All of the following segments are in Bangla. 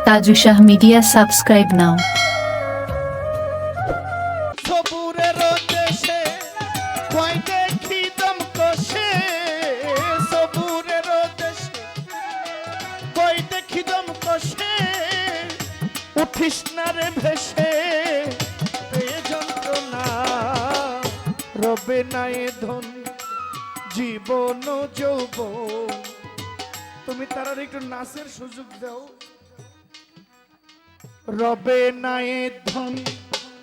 তাজু শাহ মিডিয়া সাবস্ক্রাইব নাও। সবুরের দেশে কয় দেখি দম কষে, সবুরের দেশে কয় দেখি দম কষে, উঠিস না রে ভেসে পেয়ে যন্ত্রণা, রবে না এ ধন জীবন যৌবন। তুমি তার একটু নাচের সুযোগ দাও। রবে না এ ধন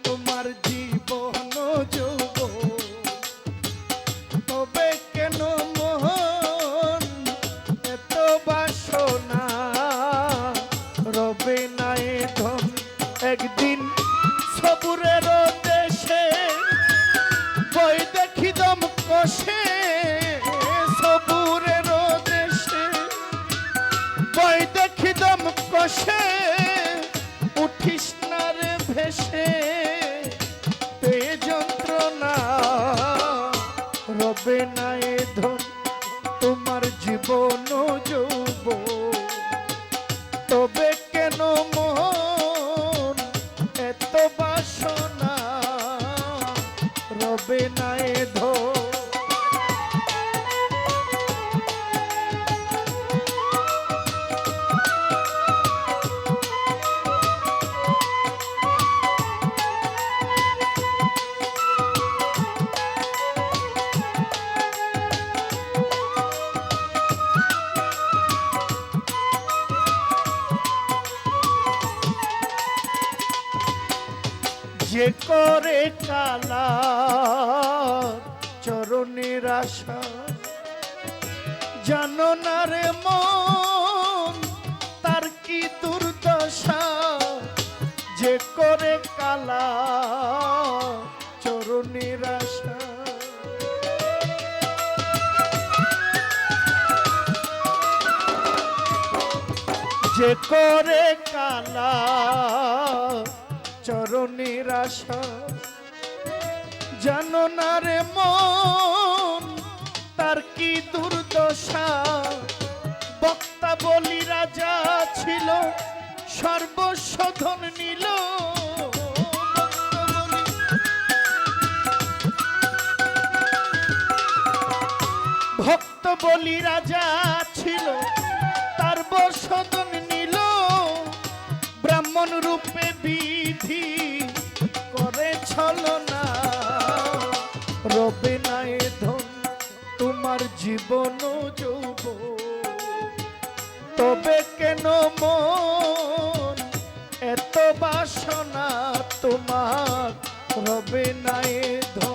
তোমার জীবন যৌবন, তবে কেন মোহন এত বাসনা, রবে না এ ধন একদিন সবুরের দেশে বই দেখি দম কষে, সবুরের দেশে বই দেখি দম কষে, উঠিস না রে ভেসে পেয়ে যন্ত্রণা, রবে না এ ধন তোমার জীবন যৌবন, তবে কেন মন এত বাসনা, রবে না এ ধন। যে করে কালা চরণের আশা, জানো না রে মন তার কি দুর্দশা, যে করে কালা চরণের আশা, যে করে কালা চরণের আশা, জানো না রে মন তার কি দুর্দশা, বক্তা বলি রাজা ছিল সর্বশোধন নিল, ভক্ত বলি রাজা ছিল তার বশোধন নিল, ব্রাহ্মণ রূপে বিধি করে ছলনা, রবে না এ ধন তোমার জীবন যৌবন, তবে কেন মন এত বাসনা তোমার, রবে না এ ধন।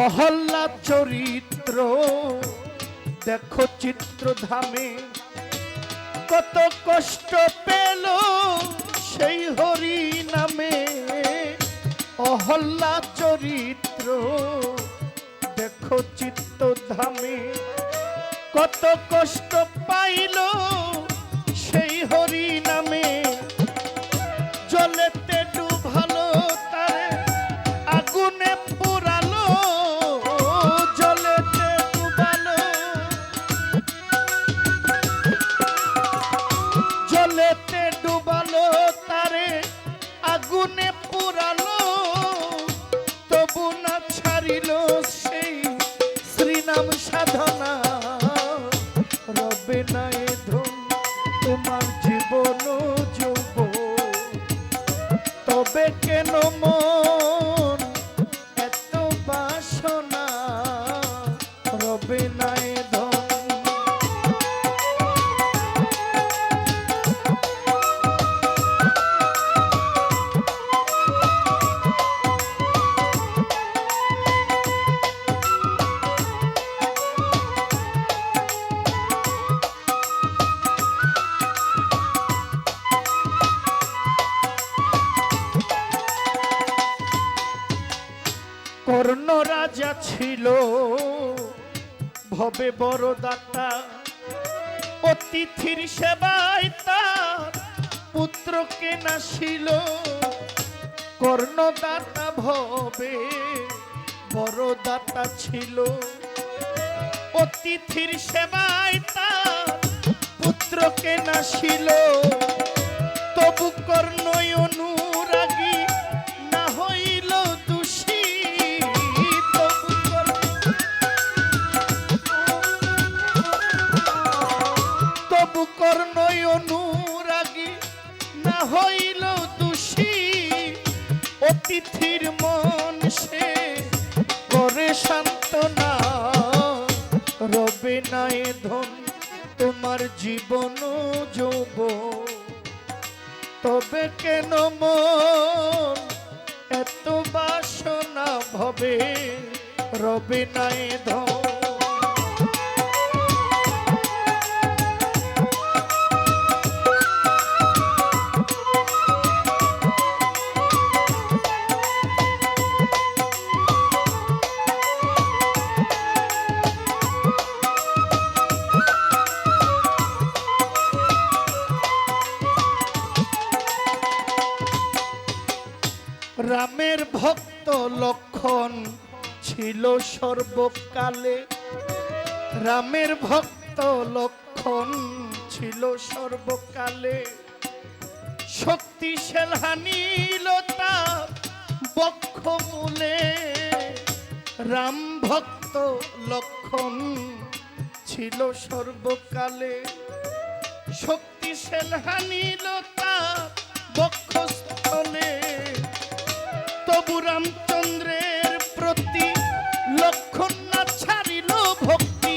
অহল্লাদ চরিত্র দেখো চিত্রধামে, কত কষ্ট পেল সেই হরি নামে, অহল্লাদ চরিত্র দেখো চিত্রধামে, কত কষ্ট পাইল সেই হরি নামে, জলেতে ডুবালো তারে আগুনে পোড়ালো, জলেতে ডুবালো জলেতে ডুবালো তারে আগুনে পোড়ালো, তবু না ছাড়িল সেই শ্রীনাম সাধনা, রবে না এ ধন তোমার জীবন যৌবন, তবে কেন মন এত বাসনা, রবে না এ ধন। কর্ণ রাজা ছিল ভবে বড় দাতা, অতিথির সেবায় তার পুত্রকে নাসিল। কর্ণদাতা ভবে বড় দাতা ছিল, অতিথির সেবায় তার পুত্রকে নাসিল। তবু কর্ণই অনুরাগী না হইল দোষী। তবু কর্ণই অনুরাগী না হইল দোষী। অতিথির মন সে করে সান্ত্বনা, রবে নাই ধন তোমার জীবন যৌবন। তবে কেন মন এত বাসনা ভবে, রবে নাই ধন। রামের ভক্ত লক্ষণ ছিল সর্বকালে, রামের ভক্ত লক্ষণ ছিল সর্বকালে। শক্তিশাল হানিল তার বক্ষমূলে, রাম ভক্ত লক্ষণ ছিল সর্বকালে। শক্তিশাল হানিল তার বক্ষস্থলে। তবু রামচন্দ্রের প্রতি লক্ষণ না ছাড়িল ভক্তি।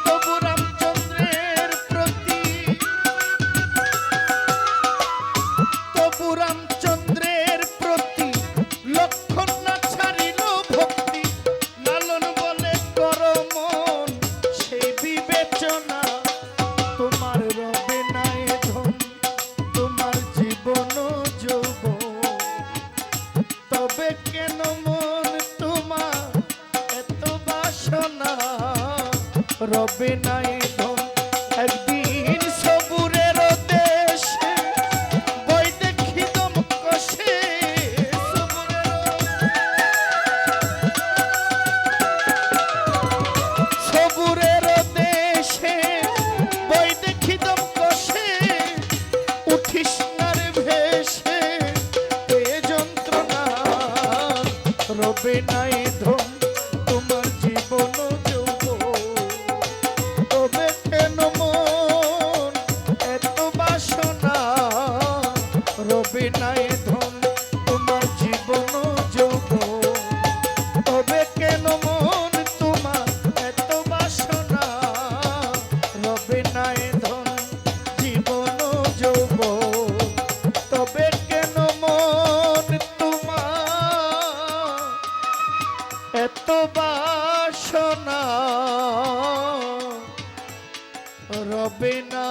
তবু রামচন্দ্রের প্রতি, তবু রামচন্দ্রের প্রতি লক্ষণ না ছাড়িল ভক্তি। লালন বলে কর মন সেই বিবেচনা, তোমার রবে নাই ধন তোমার জীবন যৌবন। তবে কেন মন তোমার এত বাসনা, রবে নাই ধন। একদিন সবুরের দেশে বই দেখি দম কষে, সবুরের দেশে বই দেখি দম কষে। উঠিস নার ভেসে এ যন্ত্রণা, রবে নাই ধন তোমার জীবন যৌবন। তবে কেন মন এত বাসনা, রবে নাই ধন তোমার জীবন যৌবন। তবে কেন মন তোমার এত বাসনা, রবে নাই ধন জীবন যৌবন। তবে কেন মন তোমার এত বাসনা, রবে না